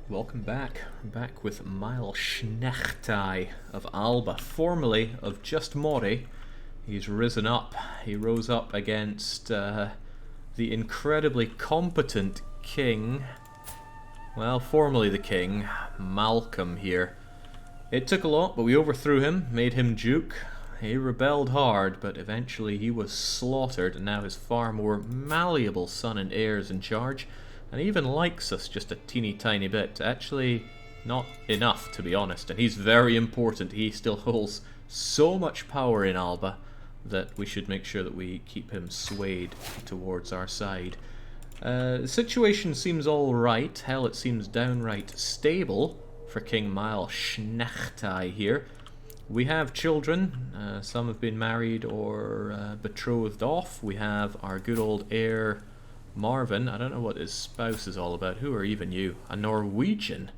Welcome back. We're back with Máel-Snechtai of Alba, formerly of Just Mori. He's risen up. He rose up against the incredibly competent king, well, formerly the king, Malcolm here. It took a lot, but we overthrew him, made him duke. He rebelled hard, but eventually he was slaughtered, and now his far more malleable son and heir is in charge. And he even likes us just a teeny tiny bit. Actually, not enough, to be honest. And he's very important. He still holds so much power in Alba that we should make sure that we keep him swayed towards our side. The situation seems all right. Hell, it seems downright stable for King Máel-Snechtai here. We have children. Some have been married or betrothed off. We have our good old heir Marvin. I don't know what his spouse is all about. Who are even you? A Norwegian?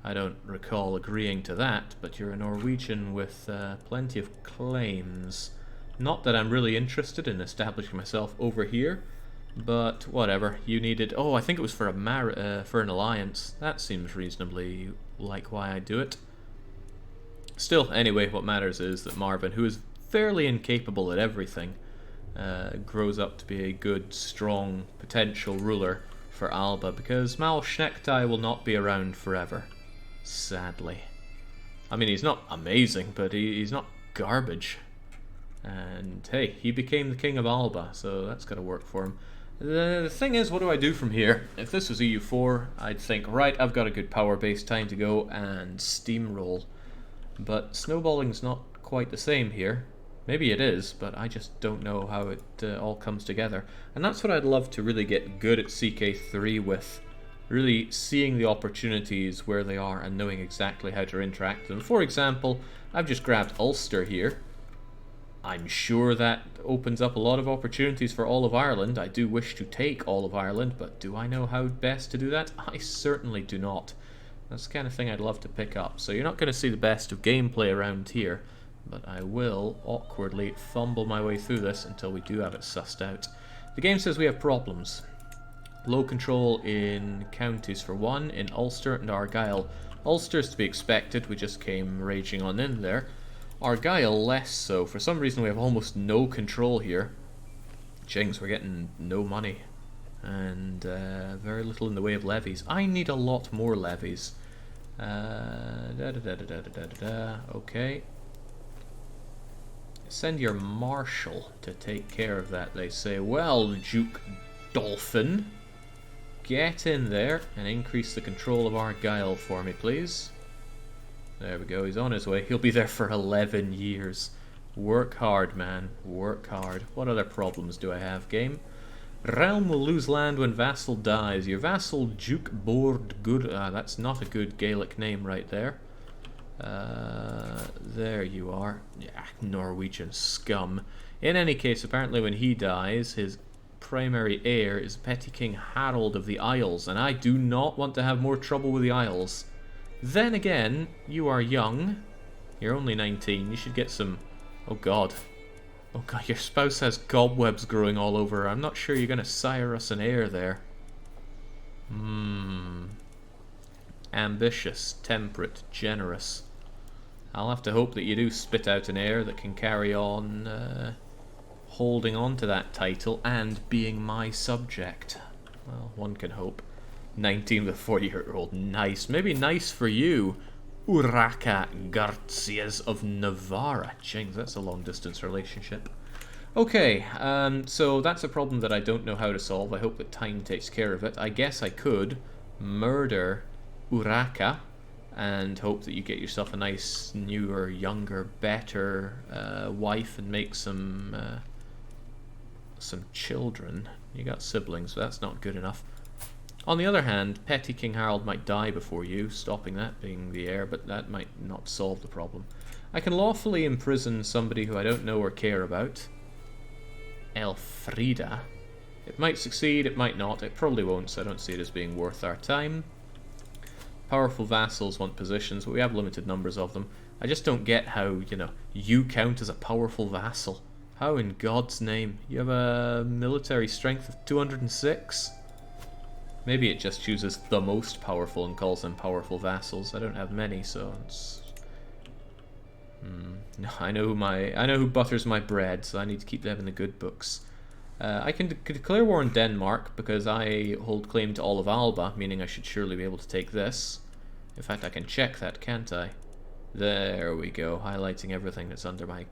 I don't recall agreeing to that, but you're a Norwegian with plenty of claims. Not that I'm really interested in establishing myself over here, but whatever. You needed... Oh, I think it was for for an alliance. That seems reasonably like why I do it. Still, anyway, what matters is that Marvin, who is fairly incapable at everything, grows up to be a good, strong, potential ruler for Alba, because Máel-Snechtai will not be around forever, sadly. I mean, he's not amazing, but he's not garbage. And hey, he became the king of Alba, so that's got to work for him. The thing is, what do I do from here? If this was EU4, I'd think, right, I've got a good power base, time to go and steamroll. But snowballing's not quite the same here. Maybe it is, but I just don't know how it all comes together. And that's what I'd love to really get good at CK3 with. Really seeing the opportunities where they are and knowing exactly how to interact with them. For example, I've just grabbed Ulster here. I'm sure that opens up a lot of opportunities for all of Ireland. I do wish to take all of Ireland, but do I know how best to do that? I certainly do not. That's the kind of thing I'd love to pick up. So you're not going to see the best of gameplay around here, but I will awkwardly fumble my way through this until we do have it sussed out. The game says we have problems. Low control in counties for one, in Ulster and Argyll. Ulster's to be expected, we just came raging on in there. Argyll less so. For some reason we have almost no control here. Jings, we're getting no money. And very little in the way of levies. I need a lot more levies. Okay. Send your marshal to take care of that, they say. Well, Duke Dolphin, get in there and increase the control of Argyll for me, please. There we go, he's on his way. He'll be there for 11 years. Work hard, man. Work hard. What other problems do I have, game? Realm will lose land when vassal dies. Your vassal, Duke Bord Good... that's not a good Gaelic name right there. There you are. Yeah, Norwegian scum. In any case, apparently when he dies, his primary heir is Petty King Harold of the Isles, and I do not want to have more trouble with the Isles. Then again, you are young. You're only 19. You should get some... Oh god. Oh god, your spouse has cobwebs growing all over her. I'm not sure you're going to sire us an heir there. Ambitious, temperate, generous. I'll have to hope that you do spit out an heir that can carry on holding on to that title and being my subject. Well, one can hope. 19 with a 40-year-old. Nice. Maybe nice for you. Urraca Garcias of Navarra. Jings, that's a long-distance relationship. Okay, so that's a problem that I don't know how to solve. I hope that time takes care of it. I guess I could murder Urraca and hope that you get yourself a nice, newer, younger, better wife and make some children. You got siblings, but that's not good enough. On the other hand, Petty King Harold might die before you, stopping that being the heir, but that might not solve the problem. I can lawfully imprison somebody who I don't know or care about. Elfrida. It might succeed, it might not. It probably won't, so I don't see it as being worth our time. Powerful vassals want positions, but we have limited numbers of them. I just don't get how, you count as a powerful vassal. How in God's name? You have a military strength of 206? Maybe it just chooses the most powerful and calls them powerful vassals. I don't have many, so it's... No, I know who butters my bread, so I need to keep them in the good books. I can declare war on Denmark because I hold claim to all of Alba, meaning I should surely be able to take this. In fact, I can check that, can't I? There we go, highlighting everything that's under my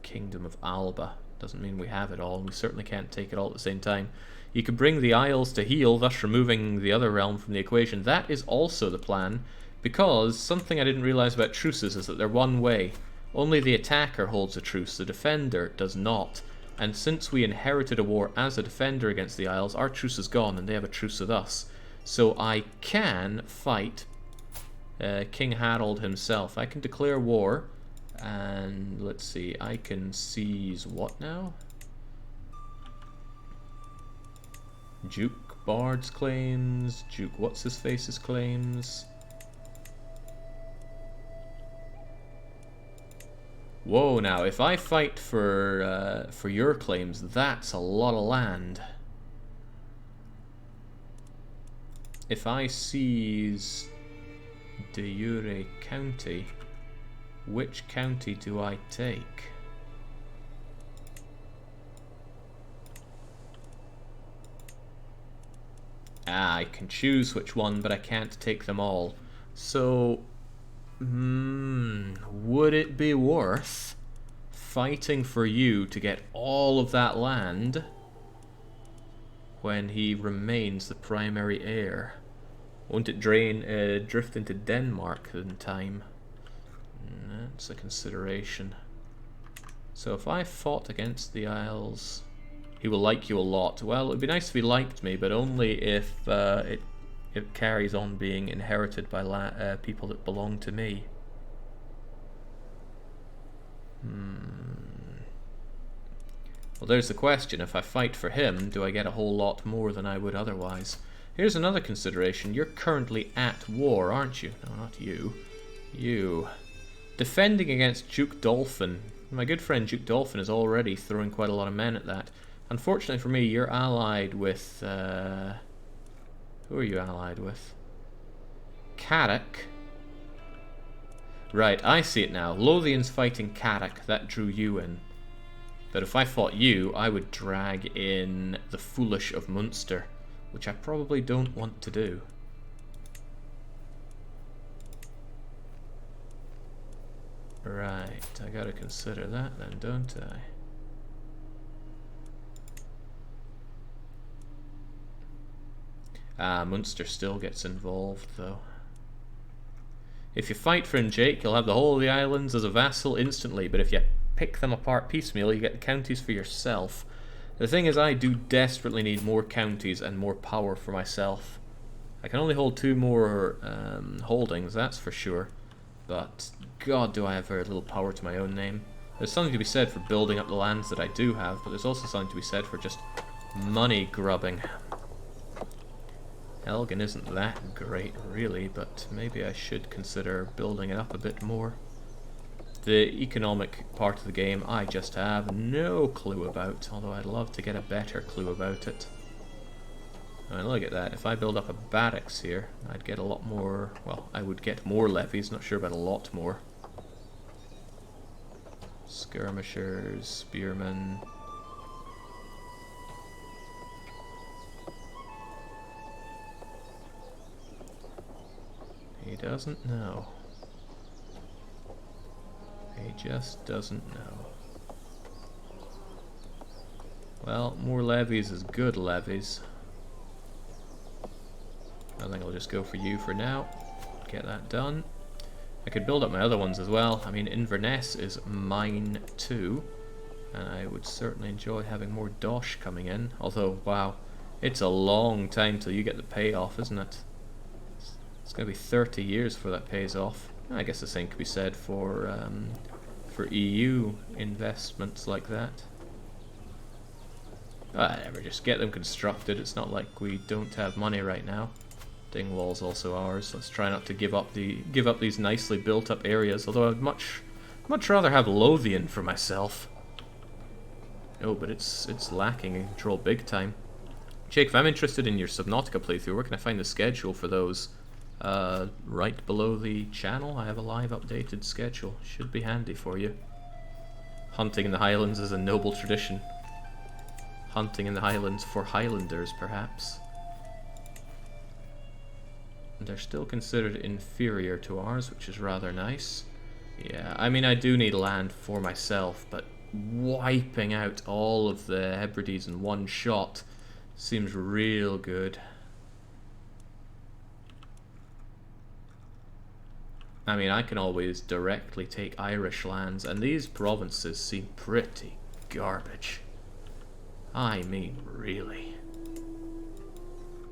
Kingdom of Alba. Doesn't mean we have it all, and we certainly can't take it all at the same time. You could bring the Isles to heel, thus removing the other realm from the equation. That is also the plan, because something I didn't realize about truces is that they're one way. Only the attacker holds a truce, the defender does not. And since we inherited a war as a defender against the Isles, our truce is gone and they have a truce with us. So I can fight King Harold himself. I can declare war, and let's see, I can seize what now? Duke Bard's claims, Duke What's-His-Face's claims. Whoa, now, if I fight for your claims, that's a lot of land. If I seize de jure county, which county do I take? Ah, I can choose which one, but I can't take them all. So... would it be worth fighting for you to get all of that land when he remains the primary heir? Won't it drift into Denmark in time? That's a consideration. So if I fought against the Isles, he will like you a lot. Well, it would be nice if he liked me, but only if it carries on being inherited by people that belong to me. Well, there's the question. If I fight for him, do I get a whole lot more than I would otherwise? Here's another consideration. You're currently at war, aren't you? No, not you. You. Defending against Duke Dolphin. My good friend Duke Dolphin is already throwing quite a lot of men at that. Unfortunately for me, you're allied with... who are you allied with? Carrick. Right, I see it now. Lothian's fighting Carrick. That drew you in. But if I fought you, I would drag in the Foolish of Munster, which I probably don't want to do. Right, I gotta consider that then, don't I? Munster still gets involved, though. If you fight for Jake, you'll have the whole of the islands as a vassal instantly, but if you pick them apart piecemeal, you get the counties for yourself. The thing is, I do desperately need more counties and more power for myself. I can only hold 2 more holdings, that's for sure. But, God, do I have very little power to my own name. There's something to be said for building up the lands that I do have, but there's also something to be said for just money grubbing. Elgin isn't that great, really, but maybe I should consider building it up a bit more. The economic part of the game I just have no clue about, although I'd love to get a better clue about it. I mean, look at that. If I build up a barracks here, I'd get a lot more... Well, I would get more levies, not sure about a lot more. Skirmishers, spearmen... He doesn't know. He just doesn't know. Well, more levies is good levies. I think I'll just go for you for now. Get that done. I could build up my other ones as well. I mean, Inverness is mine too. And I would certainly enjoy having more dosh coming in. Although, wow, it's a long time till you get the payoff, isn't it? It's going to be 30 years before that pays off. I guess the same could be said for EU investments like that. Whatever, just get them constructed. It's not like we don't have money right now. Dingwall's also ours. Let's try not to give up these nicely built up areas. Although I'd much rather have Lothian for myself. Oh, but it's lacking in control big time. Jake, if I'm interested in your Subnautica playthrough, where can I find the schedule for those? Right below the channel, I have a live updated schedule. Should be handy for you. Hunting in the Highlands is a noble tradition. Hunting in the Highlands for Highlanders, perhaps. And they're still considered inferior to ours, which is rather nice. Yeah, I mean, I do need land for myself, but wiping out all of the Hebrides in one shot seems real good. I mean, I can always directly take Irish lands, and these provinces seem pretty garbage. I mean, really.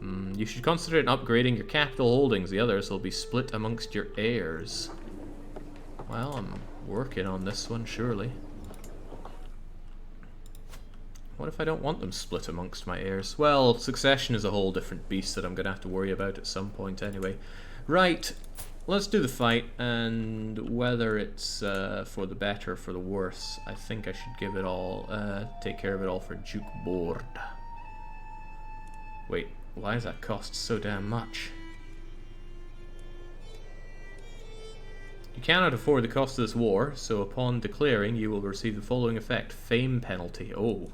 You should consider upgrading your capital holdings. The others will be split amongst your heirs. Well, I'm working on this one, surely. What if I don't want them split amongst my heirs? Well, succession is a whole different beast that I'm going to have to worry about at some point anyway. Right, let's do the fight, and whether it's for the better or for the worse, I think I should give it all, take care of it all for Duke Board. Wait, why does that cost so damn much? You cannot afford the cost of this war, so upon declaring you will receive the following effect. Fame penalty. Oh.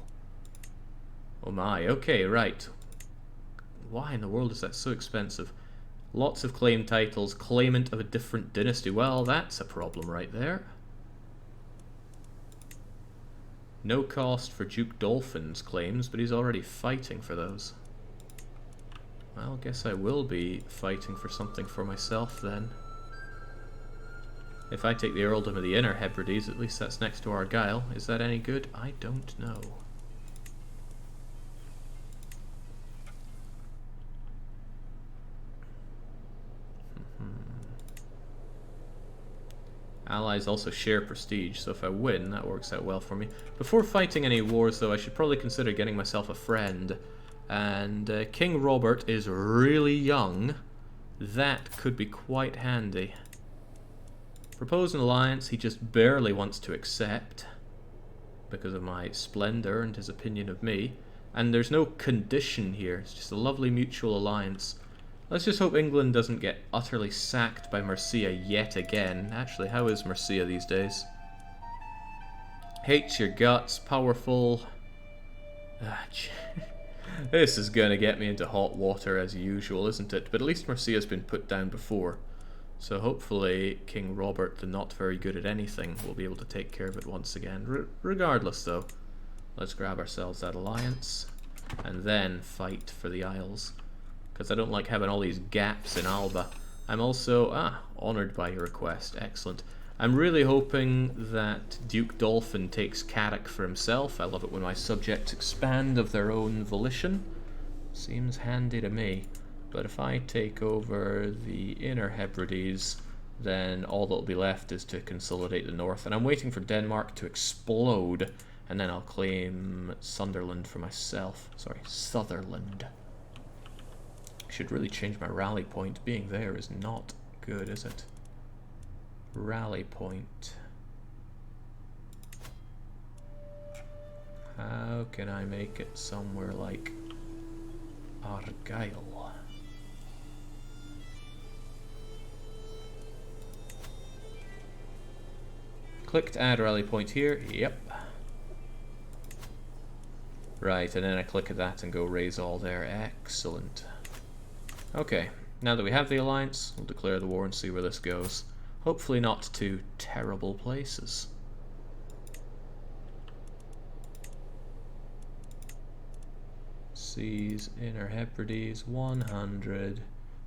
Oh my, okay, right. Why in the world is that so expensive? Lots of claim titles, claimant of a different dynasty. Well, that's a problem right there. No cost for Duke Dolphin's claims, but he's already fighting for those. Well, guess I will be fighting for something for myself then. If I take the earldom of the Inner Hebrides, at least that's next to Argyll. Is that any good? I don't know. Allies also share prestige, so if I win, that works out well for me. Before fighting any wars, though, I should probably consider getting myself a friend. And King Robert is really young. That could be quite handy. Propose an alliance he just barely wants to accept because of my splendor and his opinion of me. And there's no condition here. It's just a lovely mutual alliance. Let's just hope England doesn't get utterly sacked by Mercia yet again. Actually, how is Mercia these days? Hates your guts, powerful. This is going to get me into hot water as usual, isn't it? But at least Mercia's been put down before. So hopefully King Robert, the not very good at anything, will be able to take care of it once again. Regardless, though, let's grab ourselves that alliance and then fight for the Isles. Because I don't like having all these gaps in Alba. I'm also, honoured by your request. Excellent. I'm really hoping that Duke Dolphin takes Carrick for himself. I love it when my subjects expand of their own volition. Seems handy to me. But if I take over the Inner Hebrides, then all that will be left is to consolidate the north. And I'm waiting for Denmark to explode, and then I'll claim Sunderland for myself. Sorry, Sutherland. Should really change my rally point. Being there is not good, is it? Rally point. How can I make it somewhere like Argyll? Click to add rally point here. Yep. Right, and then I click at that and go raise all there. Excellent. Okay, now that we have the alliance, we'll declare the war and see where this goes. Hopefully not to terrible places. Seize Inner Hebrides, 100.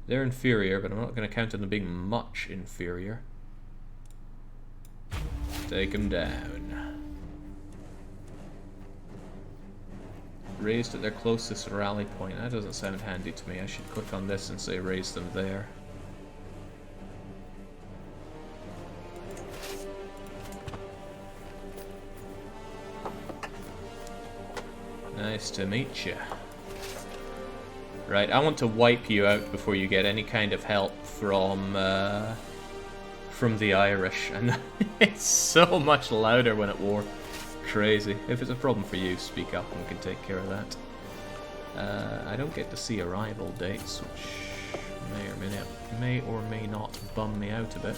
They're inferior, but I'm not going to count on them being much inferior. Take them down. Raised at their closest rally point. That doesn't sound handy to me. I should click on this and say raise them there. Nice to meet you. Right, I want to wipe you out before you get any kind of help from the Irish. And it's so much louder when at war. Crazy. If it's a problem for you, speak up and we can take care of that. I don't get to see arrival dates, which may or may not bum me out a bit.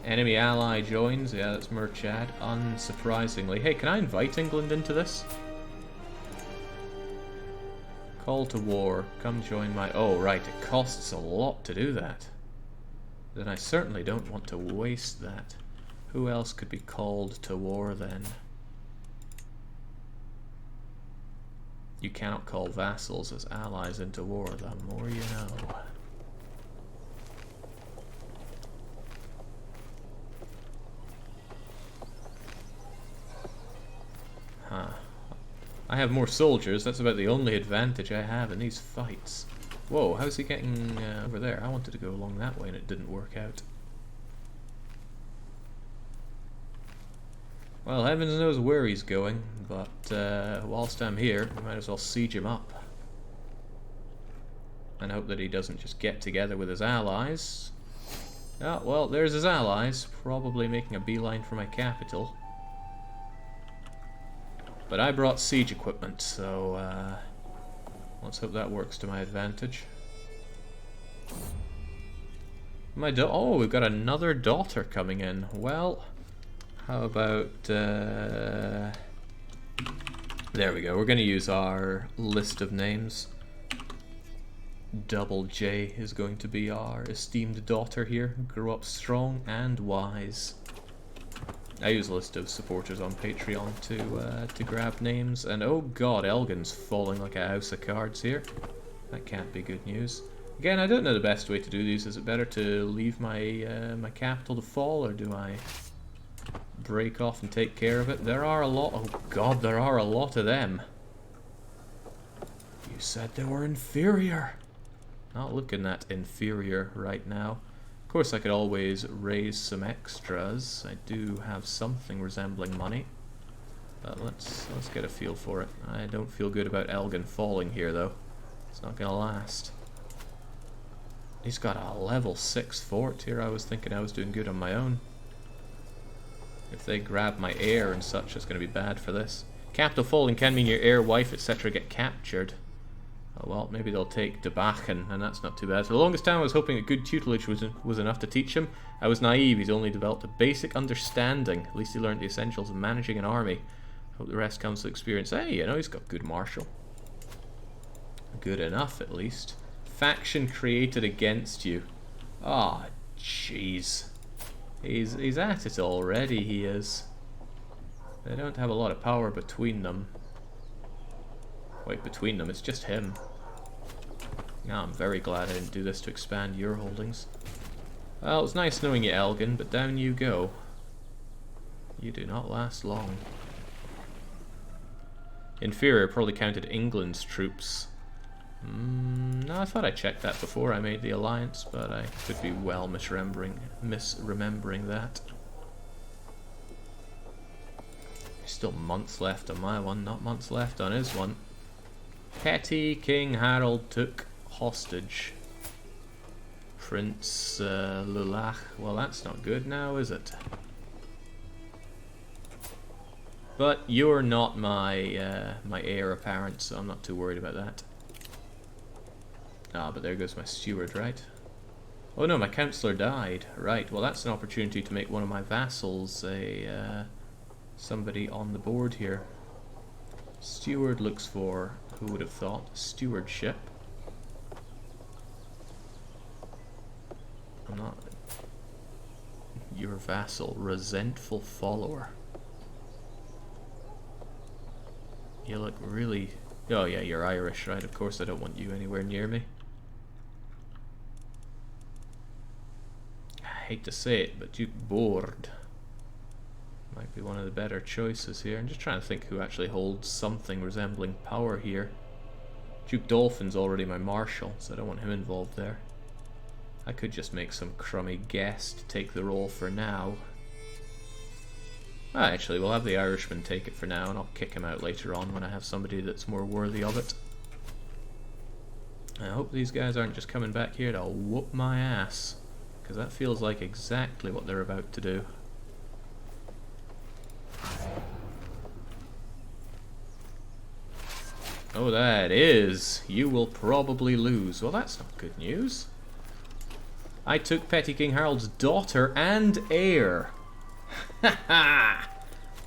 Enemy ally joins. Yeah, that's Murchad. Unsurprisingly. Hey, can I invite England into this? Call to war. Come join my... Oh, right. It costs a lot to do that. Then I certainly don't want to waste that. Who else could be called to war then? You cannot call vassals as allies into war. The more you know. Huh. I have more soldiers. That's about the only advantage I have in these fights. Whoa, how's he getting over there? I wanted to go along that way and it didn't work out. Well, heavens knows where he's going, but whilst I'm here, we might as well siege him up. And hope that he doesn't just get together with his allies. Oh, well, there's his allies, probably making a beeline for my capital. But I brought siege equipment, so let's hope that works to my advantage. Oh, we've got another daughter coming in. Well, how about... there we go. We're going to use our list of names. Double J is going to be our esteemed daughter here. Grow up strong and wise. I use a list of supporters on Patreon to grab names, and oh god, Elgin's falling like a house of cards here. That can't be good news. Again, I don't know the best way to do these. Is it better to leave my my capital to fall, or do I break off and take care of it? There are a lot. Oh god, there are a lot of them. You said they were inferior. Not looking that inferior right now. Of course, I could always raise some extras. I do have something resembling money, but let's get a feel for it. I don't feel good about Elgin falling here, though. It's not gonna last. He's got a level 6 fort here. I was thinking I was doing good on my own. If they grab my heir and such, it's gonna be bad for this. Capital falling can mean your heir, wife, etc. get captured. Oh well, maybe they'll take Debachen, and that's not too bad. For the longest time I was hoping that good tutelage was enough to teach him. I was naive. He's only developed a basic understanding. At least he learned the essentials of managing an army. Hope the rest comes to experience. Hey, you know, he's got good martial. Good enough, at least. Faction created against you. Ah, oh, jeez. He's at it already, he is. They don't have a lot of power between them. Wait, between them, it's just him. Now, I'm very glad I didn't do this to expand your holdings. Well, it's nice knowing you, Elgin, but down you go. You do not last long. Inferior probably counted England's troops. No, I thought I checked that before I made the alliance, but I could be well misremembering that. There's still months left on my one, not months left on his one. Petty King Harold took hostage Prince Lulach. Well, that's not good now, is it? But you're not my my heir apparent, so I'm not too worried about that. Ah, but there goes my steward, right? Oh no, my councillor died. Right, well that's an opportunity to make one of my vassals a somebody on the board here. Steward looks for, who would have thought, stewardship. I'm not... Your vassal, resentful follower. You look really... Oh yeah, you're Irish, right? Of course I don't want you anywhere near me. I hate to say it, but Duke Board might be one of the better choices here. I'm just trying to think who actually holds something resembling power here. Duke Dolphin's already my marshal, so I don't want him involved there. I could just make some crummy guess to take the role for now. Actually, we'll have the Irishman take it for now, and I'll kick him out later on when I have somebody that's more worthy of it. I hope these guys aren't just coming back here to whoop my ass, because that feels like exactly what they're about to do. Oh, that is. You will probably lose. Well, that's not good news. I took Petty King Harold's daughter and heir. Ha ha!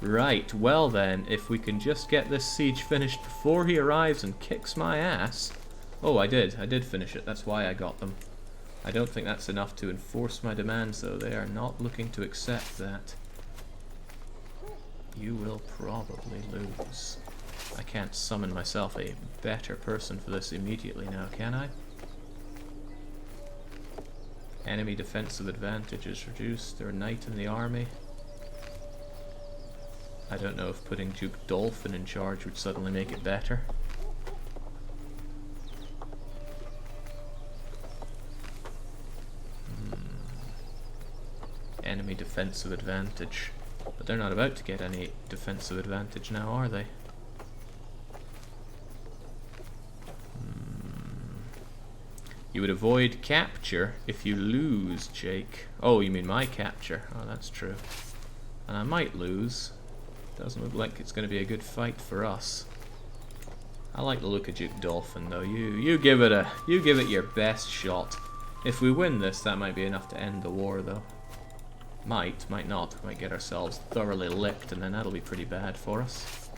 Right, well then, if we can just get this siege finished before he arrives and kicks my ass... Oh, I did finish it, that's why I got them. I don't think that's enough to enforce my demands, though. They are not looking to accept that. You will probably lose. I can't summon myself a better person for this immediately now, can I? Enemy defensive advantage is reduced. They're a knight in the army. I don't know if putting Duke Dolphin in charge would suddenly make it better. Enemy defensive advantage. But they're not about to get any defensive advantage now, are they? You would avoid capture if you lose, Jake. Oh, you mean my capture? Oh, that's true. And I might lose. Doesn't look like it's going to be a good fight for us. I like the look of Duke Dolphin, though. You give it your best shot. If we win this, that might be enough to end the war, though. Might not. We might get ourselves thoroughly licked, and then that'll be pretty bad for us.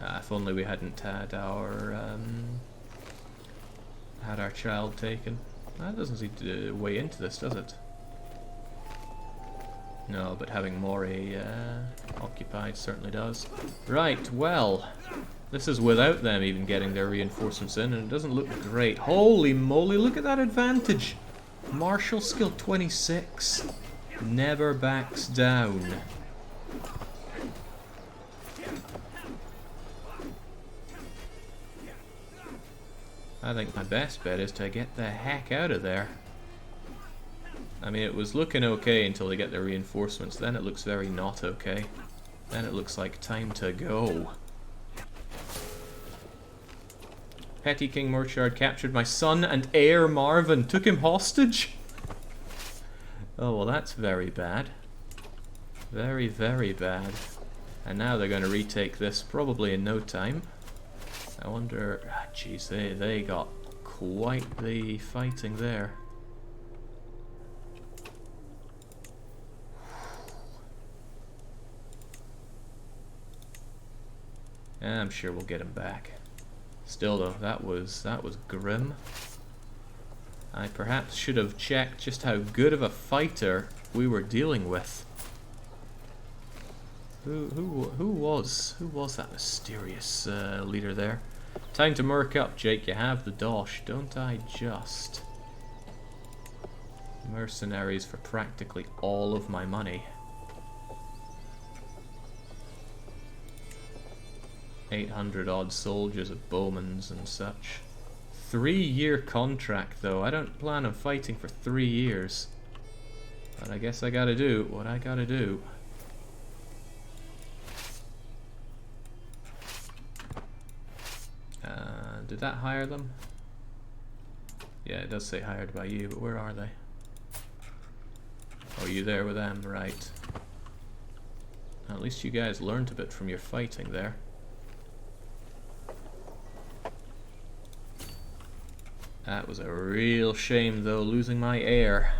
If only we hadn't had our child taken. That doesn't seem to weigh into this, does it? No, but having Mori occupied certainly does. Right, well, this is without them even getting their reinforcements in, and it doesn't look great. Holy moly, look at that advantage! Martial skill 26. Never backs down. I think my best bet is to get the heck out of there. I mean, it was looking okay until they get their reinforcements. Then it looks very not okay. Then it looks like time to go. Petty King Murchard captured my son and heir Marvin. Took him hostage? Oh, well, that's very bad. Very, very bad. And now they're going to retake this probably in no time. I wonder... Jeez, they got quite the fighting there. I'm sure we'll get him back. Still though, that was grim. I perhaps should have checked just how good of a fighter we were dealing with. Who was that mysterious leader there? Time to murk up, Jake. You have the dosh, don't I just? Mercenaries for practically all of my money. 800 odd soldiers of bowmans and such. 3-year contract though. I don't plan on fighting for 3 years. But I guess I gotta do what I gotta do. Did that hire them? Yeah, it does say hired by you, but where are they? Oh, you there with them? Right. At least you guys learned a bit from your fighting there. That was a real shame, though, losing my heir.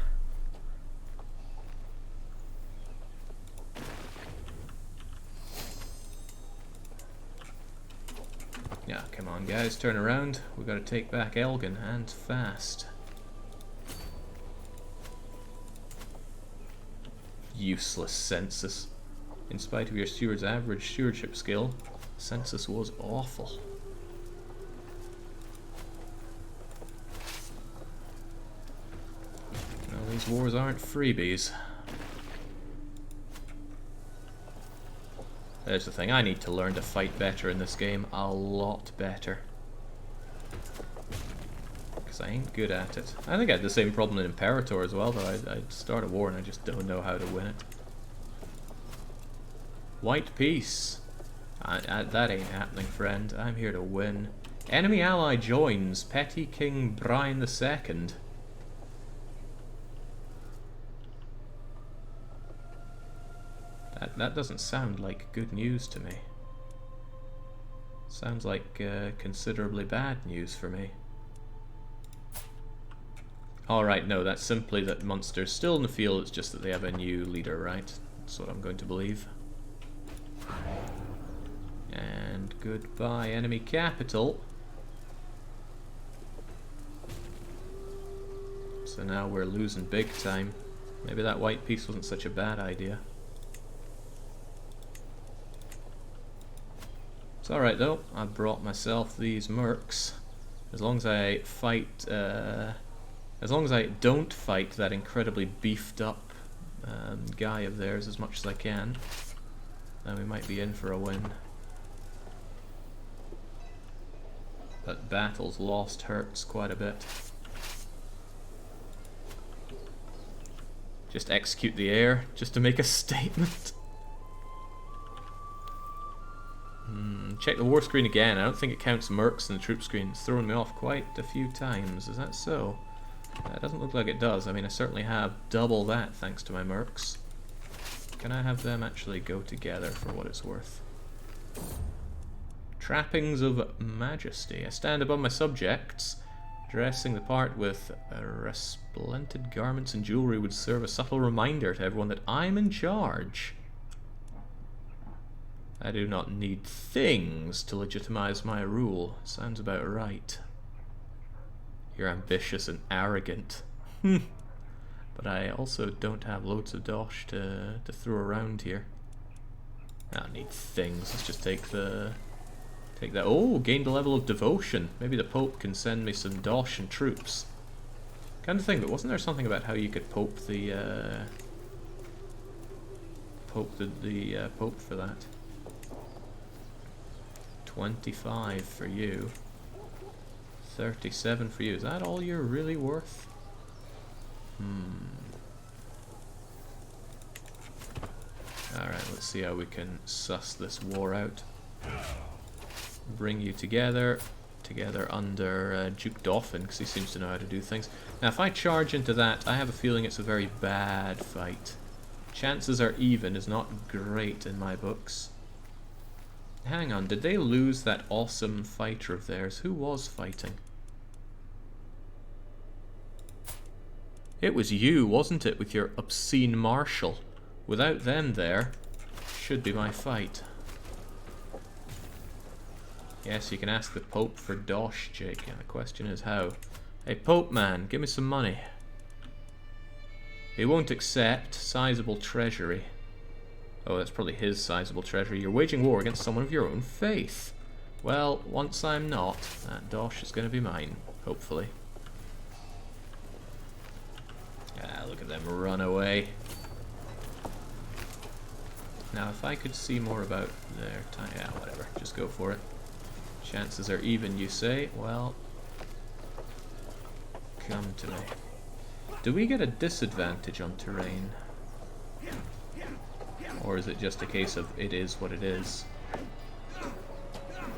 Yeah, come on, guys, turn around. We've got to take back Elgin, and fast. Useless census. In spite of your steward's average stewardship skill, census was awful. These wars aren't freebies. There's the thing, I need to learn to fight better in this game, a lot better. Because I ain't good at it. I think I had the same problem in Imperator as well, though. I'd start a war and I just don't know how to win it. White peace. That ain't happening, friend. I'm here to win. Enemy ally joins, Petty King Brian II. That doesn't sound like good news to me. Sounds like considerably bad news for me. Alright, no, that's simply that Munster's still in the field, it's just that they have a new leader, right? That's what I'm going to believe. And goodbye, enemy capital. So now we're losing big time. Maybe that white piece wasn't such a bad idea. It's alright though, I brought myself these mercs. As long as I fight, as long as I don't fight that incredibly beefed up guy of theirs as much as I can, then we might be in for a win. But battles lost hurts quite a bit. Just execute the air, just to make a statement. Check the war screen again. I don't think it counts mercs in the troop screen. It's thrown me off quite a few times. Is that so? It doesn't look like it does. I mean, I certainly have double that thanks to my mercs. Can I have them actually go together for what it's worth? Trappings of majesty. I stand above my subjects. Dressing the part with resplendent garments and jewelry would serve a subtle reminder to everyone that I'm in charge. I do not need things to legitimize my rule. Sounds about right. You're ambitious and arrogant. But I also don't have loads of dosh to throw around here. I don't need things. Let's just take that. Oh, gained a level of devotion. Maybe the Pope can send me some dosh and troops. Kind of thing, but wasn't there something about how you could Pope the Pope for that? 25 for you. 37 for you. Is that all you're really worth? Alright, let's see how we can suss this war out. Bring you together under Duke Dauphin, because he seems to know how to do things. Now if I charge into that, I have a feeling it's a very bad fight. Chances are even is not great in my books. Hang on, did they lose that awesome fighter of theirs? Who was fighting? It was you, wasn't it, with your obscene marshal? Without them there, should be my fight. Yes, you can ask the Pope for dosh, Jake, and the question is how. Hey, Pope man, give me some money. He won't accept. Sizable treasury. Oh, that's probably his sizable treasury. You're waging war against someone of your own faith. Well, once I'm not, that dosh is going to be mine, hopefully. Ah, look at them run away. Now, if I could see more about their time... Yeah, whatever. Just go for it. Chances are even, you say? Well, come to me. Do we get a disadvantage on terrain? Or is it just a case of it is what it is?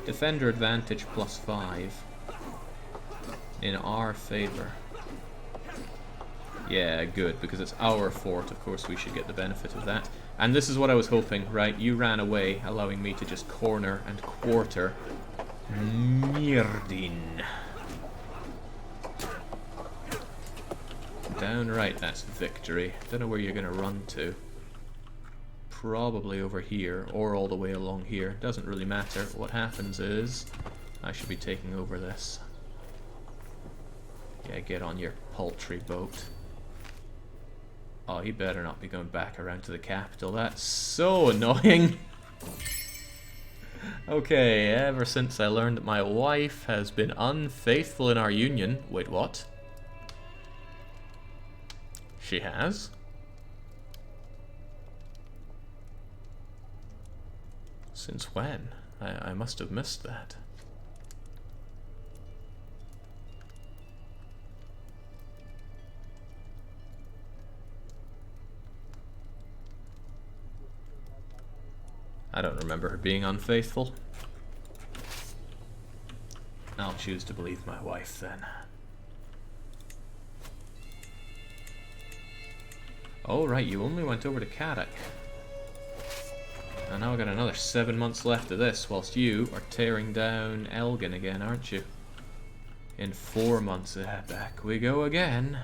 Defender advantage +5 in our favor. Yeah, good, because it's our fort, of course we should get the benefit of that. And this is what I was hoping, right? You ran away, allowing me to just corner and quarter Myrdin. Downright, that's victory. Don't know where you're going to run to. Probably over here, or all the way along here. Doesn't really matter. What happens is, I should be taking over this. Yeah, get on your paltry boat. Oh, he better not be going back around to the capital. That's so annoying. Okay, ever since I learned that my wife has been unfaithful in our union... Wait, what? She has? Since when? I must have missed that. I don't remember her being unfaithful. I'll choose to believe my wife then. Oh right, you only went over to Karak. So now I've got another 7 months left of this, whilst you are tearing down Elgin again, aren't you? In 4 months, back we go again.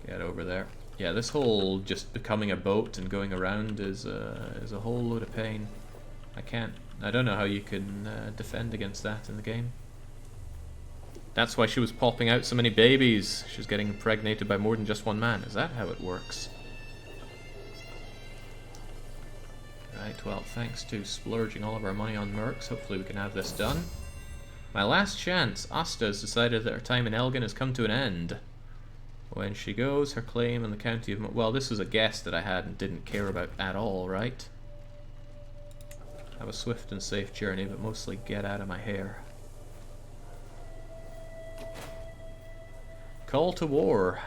Get over there. Yeah, this whole just becoming a boat and going around is a whole load of pain. I don't know how you can defend against that in the game. That's why she was popping out so many babies. She was getting impregnated by more than just one man. Is that how it works? Right, well, thanks to splurging all of our money on mercs, hopefully we can have this done. My last chance. Asta has decided that her time in Elgin has come to an end. When she goes, her claim in the county of... Well, this was a guess that I had and didn't care about at all, right? Have a swift and safe journey, but mostly get out of my hair. Call to war.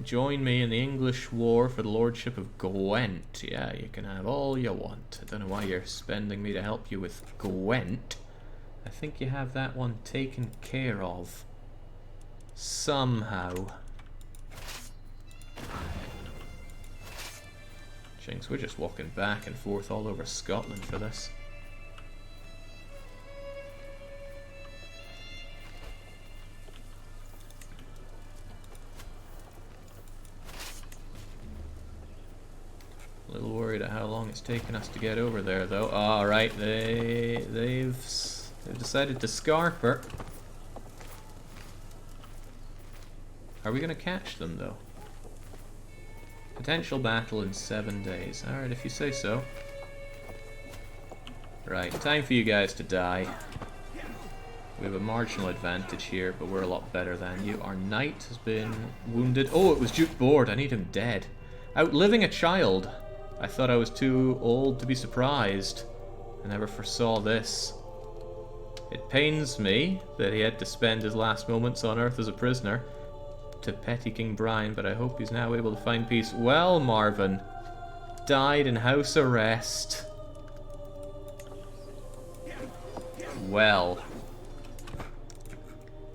Join me in the English war for the lordship of Gwent. Yeah, you can have all you want. I don't know why you're spending me to help you with Gwent. I think you have that one taken care of. Somehow. Jinx, we're just walking back and forth all over Scotland for this. A little worried at how long it's taken us to get over there, though. All right, they've decided to scarp her. Are we going to catch them, though? Potential battle in 7 days. Alright, if you say so. Right, time for you guys to die. We have a marginal advantage here, but we're a lot better than you. Our knight has been wounded. Oh, it was Duke Board. I need him dead. Outliving a child. I thought I was too old to be surprised. I never foresaw this. It pains me that he had to spend his last moments on Earth as a prisoner to petty King Brian, but I hope he's now able to find peace. Well, Marvin died in house arrest. Well,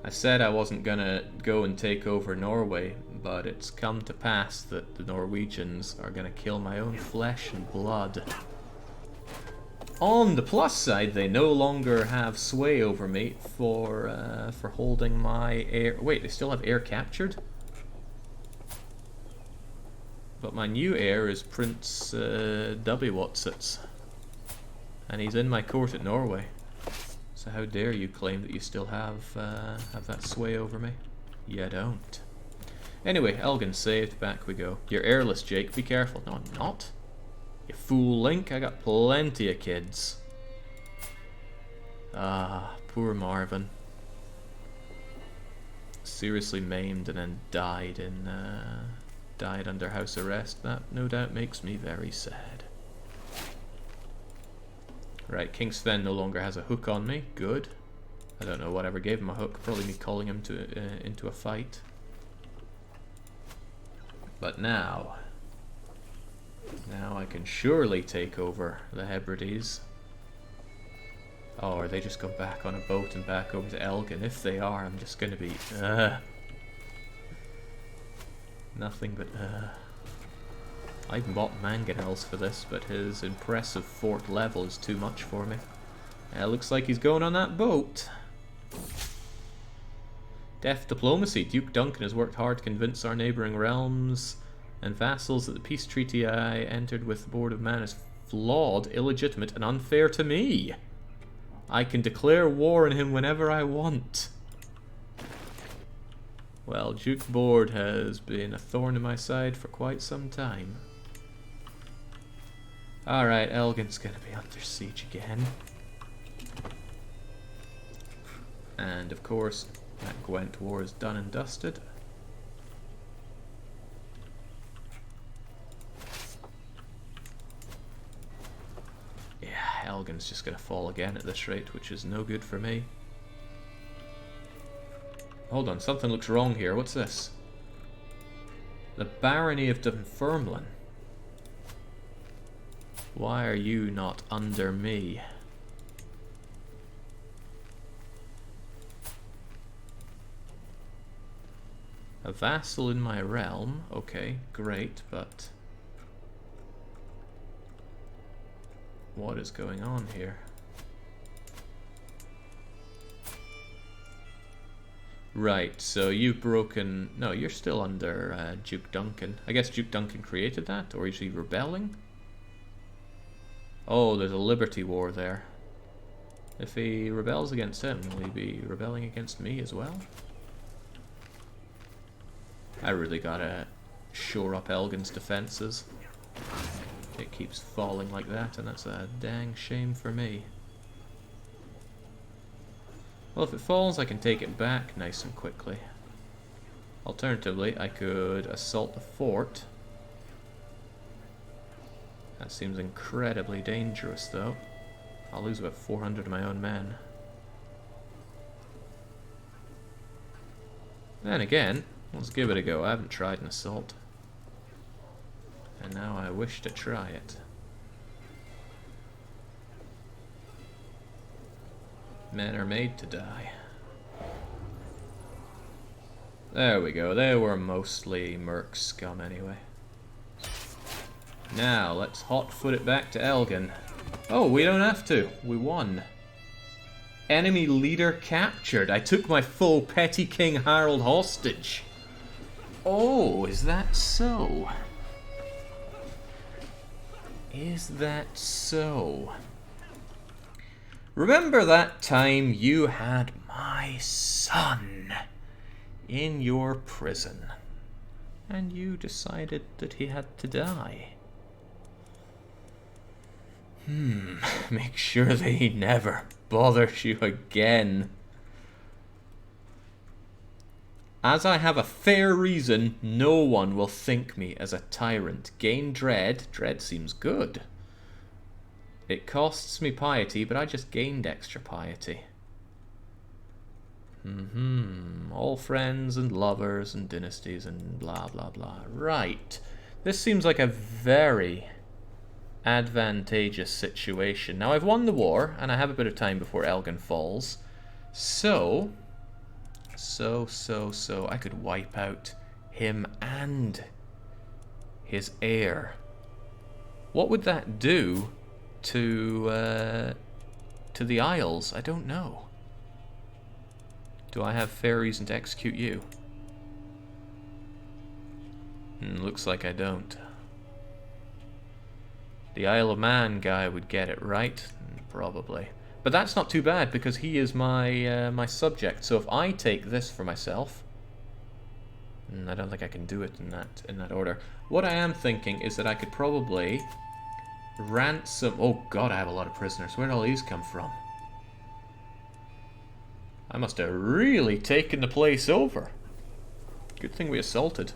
I said I wasn't gonna go and take over Norway, but it's come to pass that the Norwegians are gonna kill my own flesh and blood. On the plus side, they no longer have sway over me for holding my air... Wait, they still have air captured? But my new heir is Prince W. Watsits. And he's in my court at Norway. So how dare you claim that you still have that sway over me? You don't. Anyway, Elgin saved, back we go. You're heirless, Jake, be careful. No, I'm not. You fool, Link, I got plenty of kids. Ah, poor Marvin. Seriously maimed and then died under house arrest. That no doubt makes me very sad. Right, King Sven no longer has a hook on me. Good. I don't know whatever gave him a hook. Probably me calling him into a fight. But now I can surely take over the Hebrides. Oh, or they just go back on a boat and back over to Elgin. If they are, I'm just going to be... nothing but... I even bought mangonels for this, but his impressive fort level is too much for me. Looks like he's going on that boat. Deft diplomacy. Duke Duncan has worked hard to convince our neighbouring realms and vassals that the peace treaty I entered with the Board of Man is flawed, illegitimate, and unfair to me. I can declare war on him whenever I want. Well, Duke Board has been a thorn in my side for quite some time. Alright, Elgin's gonna be under siege again. And of course, that Gwent war is done and dusted. Yeah, Elgin's just gonna fall again at this rate, which is no good for me. Hold on, something looks wrong here. What's this? The Barony of Dunfermline. Why are you not under me? A vassal in my realm. Okay, great, but what is going on here? Right, so you've broken... No, you're still under Duke Duncan. I guess Duke Duncan created that, or is he rebelling? Oh, there's a liberty war there. If he rebels against him, will he be rebelling against me as well? I really gotta shore up Elgin's defenses. It keeps falling like that, and that's a dang shame for me. Well, if it falls, I can take it back nice and quickly. Alternatively, I could assault the fort. That seems incredibly dangerous, though. I'll lose about 400 of my own men. Then again, let's give it a go. I haven't tried an assault. And now I wish to try it. Men are made to die. There we go. They were mostly merc scum anyway. Now, let's hot-foot it back to Elgin. Oh, we don't have to. We won. Enemy leader captured. I took my full Petty King Harold hostage. Oh, is that so? Is that so? Remember that time you had my son in your prison, and you decided that he had to die? Make sure that he never bothers you again. As I have a fair reason, no one will think me as a tyrant. Gain dread. Dread seems good. It costs me piety, but I just gained extra piety. All friends and lovers and dynasties and blah blah blah. Right. This seems like a very advantageous situation. Now I've won the war, and I have a bit of time before Elgin falls. So I could wipe out him and his heir. What would that do to the Isles? I don't know. Do I have fair reason to execute you? Looks like I don't. The Isle of Man guy would get it right, probably. But that's not too bad, because he is my my subject. So if I take this for myself, I don't think I can do it in that order. What I am thinking is that I could probably ransom... Oh god, I have a lot of prisoners. Where did all these come from? I must have really taken the place over. Good thing we assaulted.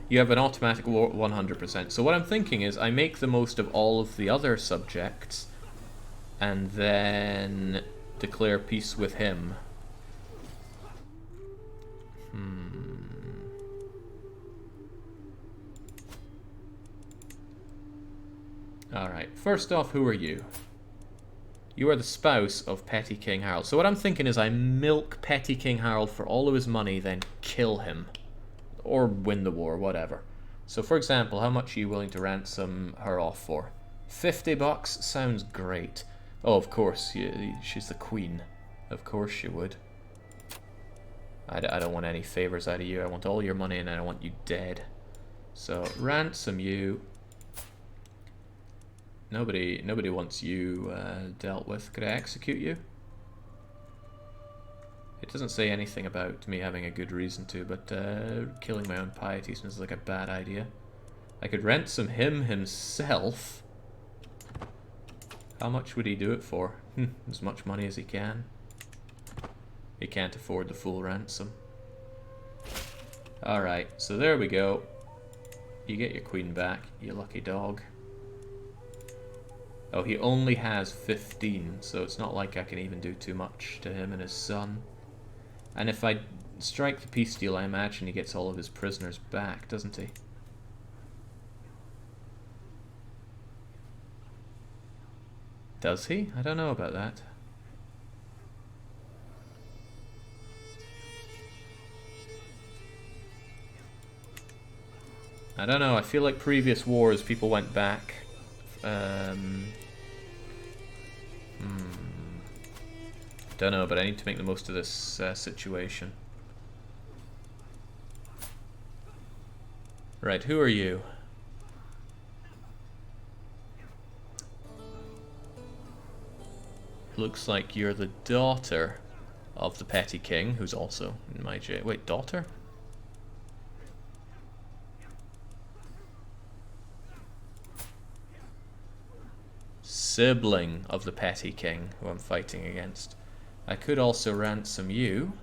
You have an automatic 100%. So what I'm thinking is I make the most of all of the other subjects and then declare peace with him. Alright, first off, who are you? You are the spouse of Petty King Harold. So what I'm thinking is I milk Petty King Harold for all of his money, then kill him. Or win the war, whatever. So for example, how much are you willing to ransom her off for? 50 bucks? Sounds great. Oh, of course, she's the queen. Of course she would. I don't want any favors out of you. I want all your money and I want you dead. So, ransom you. Nobody wants you dealt with. Could I execute you? It doesn't say anything about me having a good reason to, but killing my own piety seems like a bad idea. I could ransom him himself. How much would he do it for? As much money as he can. He can't afford the full ransom. Alright, so there we go. You get your queen back, you lucky dog. Oh, he only has 15, so it's not like I can even do too much to him and his son. And if I strike the peace deal, I imagine he gets all of his prisoners back, doesn't he? Does he? I don't know about that. I don't know, I feel like previous wars people went back. Don't know, but I need to make the most of this situation. Right, who are you? Looks like you're the daughter of the petty king, who's also in my jail. Wait, daughter? Sibling of the petty king, who I'm fighting against. I could also ransom you,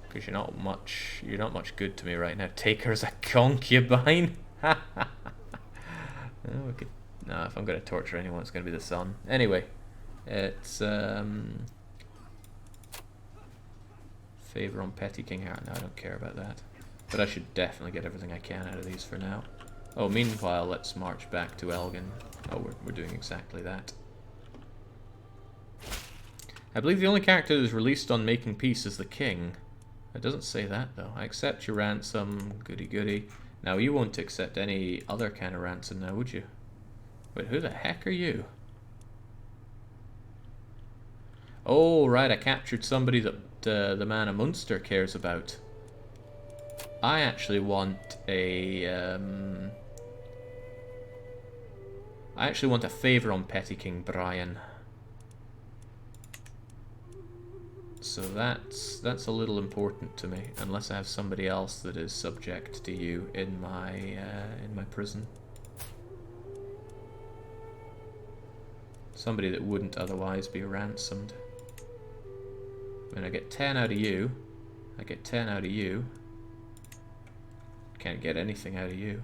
because you're not much good to me right now. Take her as a concubine. Oh, we could, no, if I'm going to torture anyone, it's going to be the son. Anyway, it's favor on petty king. No, I don't care about that. But I should definitely get everything I can out of these for now. Oh, meanwhile, let's march back to Elgin. Oh, we're doing exactly that. I believe the only character that is released on making peace is the king. It doesn't say that, though. I accept your ransom. Goody goody. Now, you won't accept any other kind of ransom now, would you? Wait, who the heck are you? Oh, right, I captured somebody that the man of Munster cares about. I actually want a... I actually want a favour on Petty King Brian. So that's a little important to me, unless I have somebody else that is subject to you in my prison. Somebody that wouldn't otherwise be ransomed. I mean, I get 10 out of you. I get 10 out of you. Can't get anything out of you.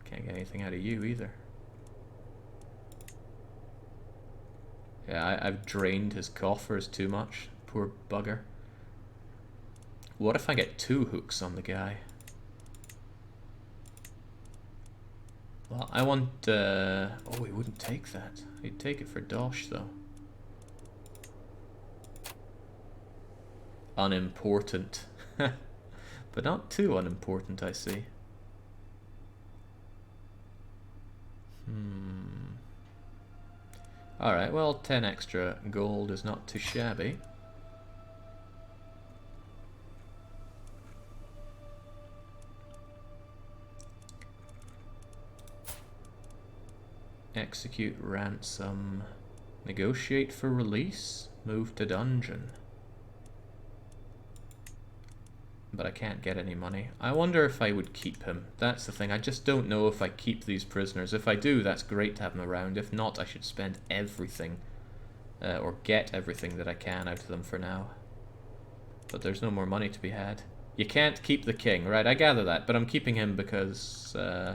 Can't get anything out of you either. Yeah, I've drained his coffers too much. Poor bugger. What if I get 2 hooks on the guy? Well, I want... oh, he wouldn't take that. He'd take it for dosh, though. Unimportant. But not too unimportant, I see. Alright, well, 10 extra gold is not too shabby. Execute ransom. Negotiate for release. Move to dungeon. But I can't get any money. I wonder if I would keep him. That's the thing. I just don't know if I keep these prisoners. If I do, that's great to have them around. If not, I should spend everything. Or get everything that I can out of them for now. But there's no more money to be had. You can't keep the king, right? I gather that. But I'm keeping him because... yeah,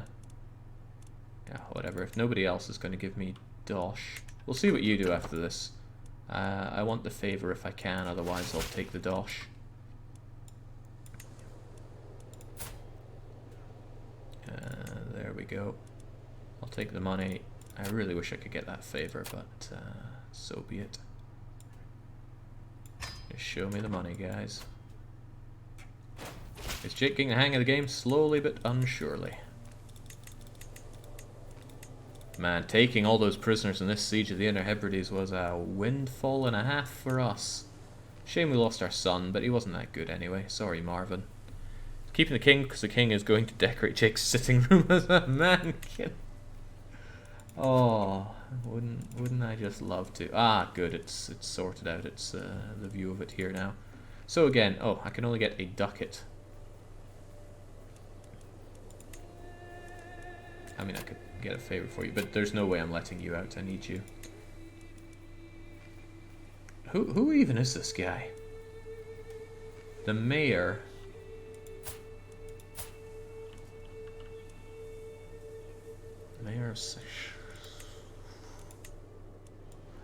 whatever. If nobody else is going to give me dosh. We'll see what you do after this. I want the favour if I can. Otherwise, I'll take the dosh. There we go. I'll take the money. I really wish I could get that favor, but so be it. Just show me the money, guys. Is Jake getting the hang of the game slowly but unsurely? Man, taking all those prisoners in this siege of the Inner Hebrides was a windfall and a half for us. Shame we lost our son, but he wasn't that good anyway. Sorry, Marvin. Keeping the king because the king is going to decorate Jake's sitting room as a mannequin. Oh, wouldn't I just love to? Ah, good. It's sorted out. It's the view of it here now. So again, oh, I can only get a ducat. I mean, I could get a favor for you, but there's no way I'm letting you out. I need you. Who even is this guy? The mayor. Mayor of...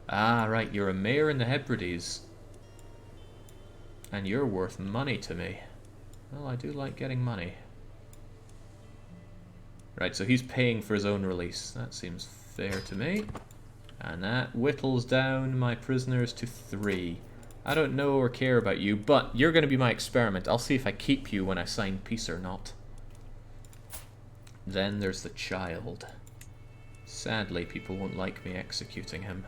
Ah, right, you're a mayor in the Hebrides. And you're worth money to me. Well, I do like getting money. Right, so he's paying for his own release. That seems fair to me. And that whittles down my prisoners to 3. I don't know or care about you, but you're going to be my experiment. I'll see if I keep you when I sign peace or not. Then there's the child. Sadly, people won't like me executing him.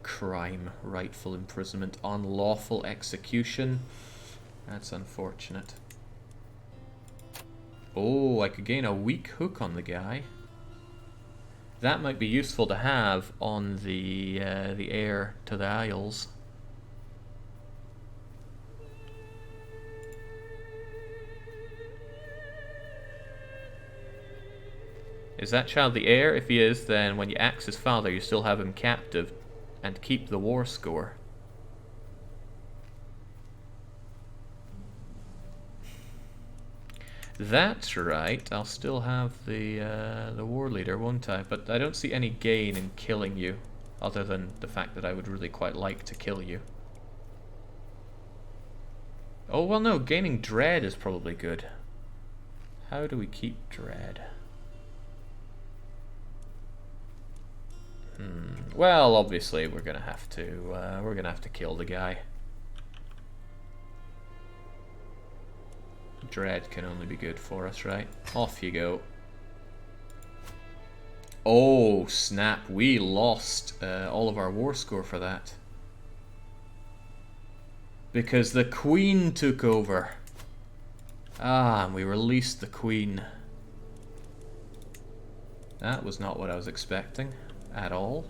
Crime, rightful imprisonment, unlawful execution. That's unfortunate. Oh, I could gain a weak hook on the guy. That might be useful to have on the heir to the Isles. Is that child the heir? If he is, then when you axe his father, you still have him captive and keep the war score. That's right. I'll still have the war leader, won't I? But I don't see any gain in killing you, other than the fact that I would really quite like to kill you. Oh, well, no. Gaining dread is probably good. How do we keep dread? Well, obviously we're gonna have to kill the guy. Dread can only be good for us, right? Off you go. Oh, snap. We lost all of our war score for that. Because the queen took over. Ah, and we released the queen. That was not what I was expecting at all.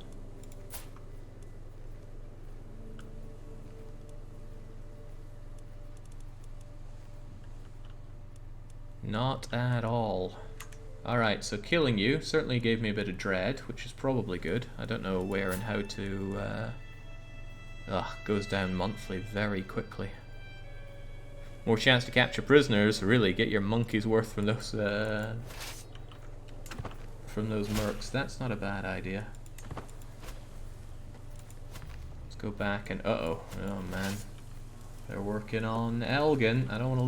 Not at all. Alright, so killing you certainly gave me a bit of dread, which is probably good. I don't know where and how to... goes down monthly very quickly. More chance to capture prisoners. Really, get your monkey's worth from those mercs. That's not a bad idea. Let's go back and... Uh-oh. Oh, man. They're working on Elgin. I don't want to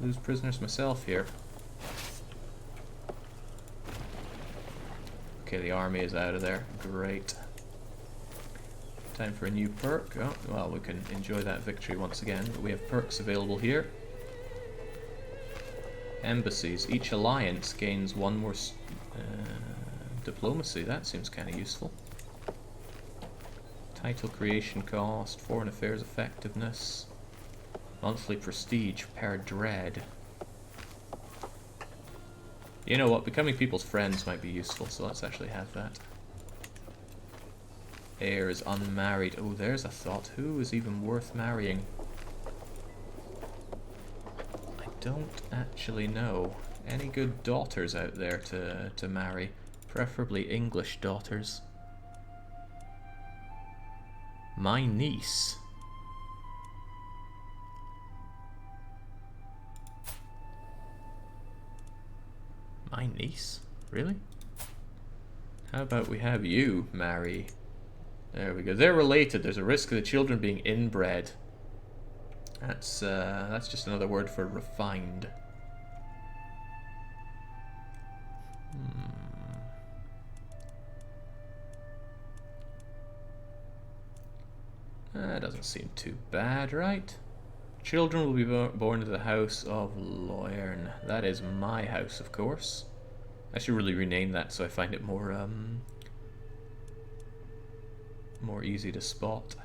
lose prisoners myself here. Okay, the army is out of there. Great. Time for a new perk. Oh, well, we can enjoy that victory once again. But we have perks available here. Embassies. Each alliance gains one more diplomacy. That seems kind of useful. Title creation cost, foreign affairs effectiveness, monthly prestige per dread. You know what, becoming people's friends might be useful, so let's actually have that. Heir is unmarried. Oh, there's a thought. Who is even worth marrying? I don't actually know. Any good daughters out there to marry? Preferably English daughters. My niece. My niece? Really? How about we have you marry? There we go. They're related. There's a risk of the children being inbred. That's just another word for refined. That doesn't seem too bad, right? Children will be born into the house of Loern. That is my house, of course. I should really rename that so I find it more easy to spot.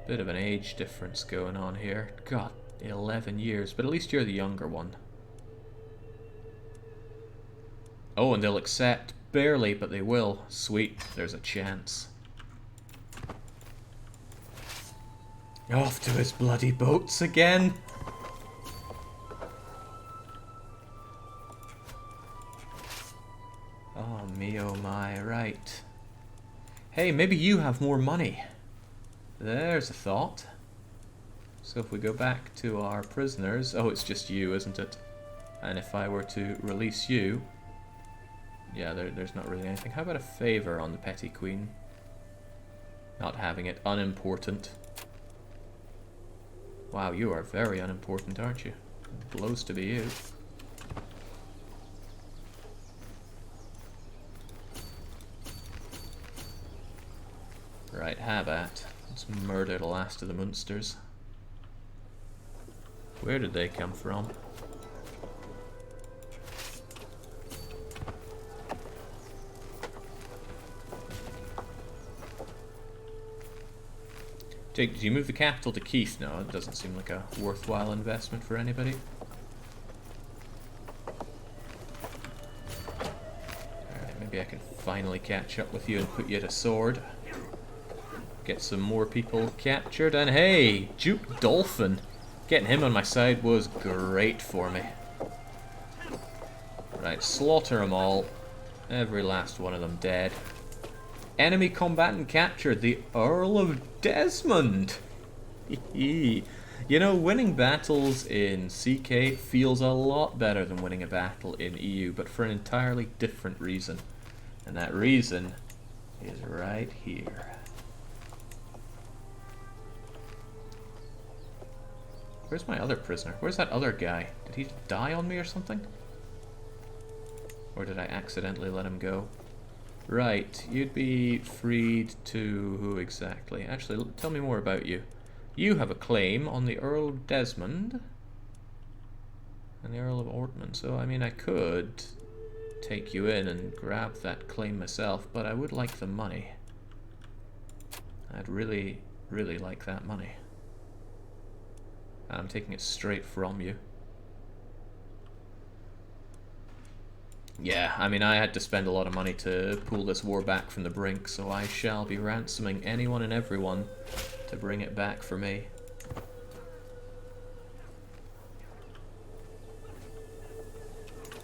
Bit of an age difference going on here. God, 11 years, but at least you're the younger one. Oh, and they'll accept. Barely, but they will. Sweet, there's a chance. Off to his bloody boats again. Oh me, oh my, right. Hey, maybe you have more money. There's a thought. So if we go back to our prisoners... Oh, it's just you, isn't it? And if I were to release you... Yeah, there's not really anything. How about a favor on the petty queen? Not having it. Unimportant. Wow, you are very unimportant, aren't you? Blows to be you. Right, have at. Let's murder the last of the Munsters. Where did they come from? Jake, did you move the capital to Keith? No, it doesn't seem like a worthwhile investment for anybody. Alright, maybe I can finally catch up with you and put you to sword. Get some more people captured, and hey, Duke Dolphin! Getting him on my side was great for me. Right, slaughter them all. Every last one of them dead. Enemy combatant captured, the Earl of Desmond! You know, winning battles in CK feels a lot better than winning a battle in EU, but for an entirely different reason. And that reason is right here. Where's my other prisoner? Where's that other guy? Did he die on me or something? Or did I accidentally let him go? Right, you'd be freed to who exactly? Actually, tell me more about you. You have a claim on the Earl of Desmond and the Earl of Ortman, so I mean I could take you in and grab that claim myself, but I would like the money. I'd really, really like that money. And I'm taking it straight from you. Yeah, I mean, I had to spend a lot of money to pull this war back from the brink, so I shall be ransoming anyone and everyone to bring it back for me.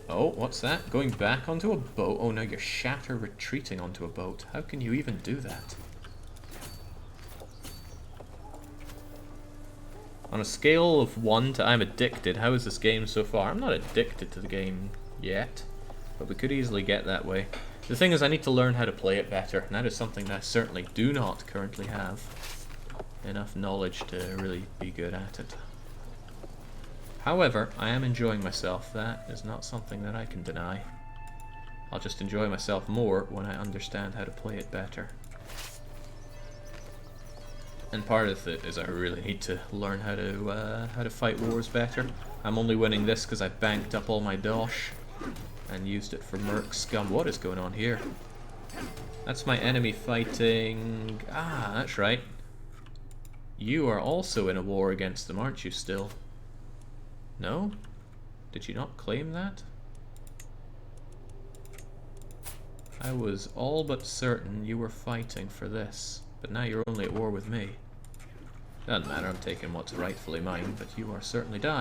Oh, what's that? Going back onto a boat? Oh no, you're shatter retreating onto a boat. How can you even do that? On a scale of 1 to I'm addicted, how is this game so far? I'm not addicted to the game yet. But we could easily get that way. The thing is, I need to learn how to play it better, and that is something that I certainly do not currently have enough knowledge to really be good at it. However, I am enjoying myself. That is not something that I can deny. I'll just enjoy myself more when I understand how to play it better. And part of it is I really need to learn how to fight wars better. I'm only winning this because I banked up all my dosh and used it for merc scum. What is going on here? That's my enemy fighting... Ah, that's right. You are also in a war against them, aren't you still? No? Did you not claim that? I was all but certain you were fighting for this, but now you're only at war with me. Doesn't matter, I'm taking what's rightfully mine, but you are certainly dying.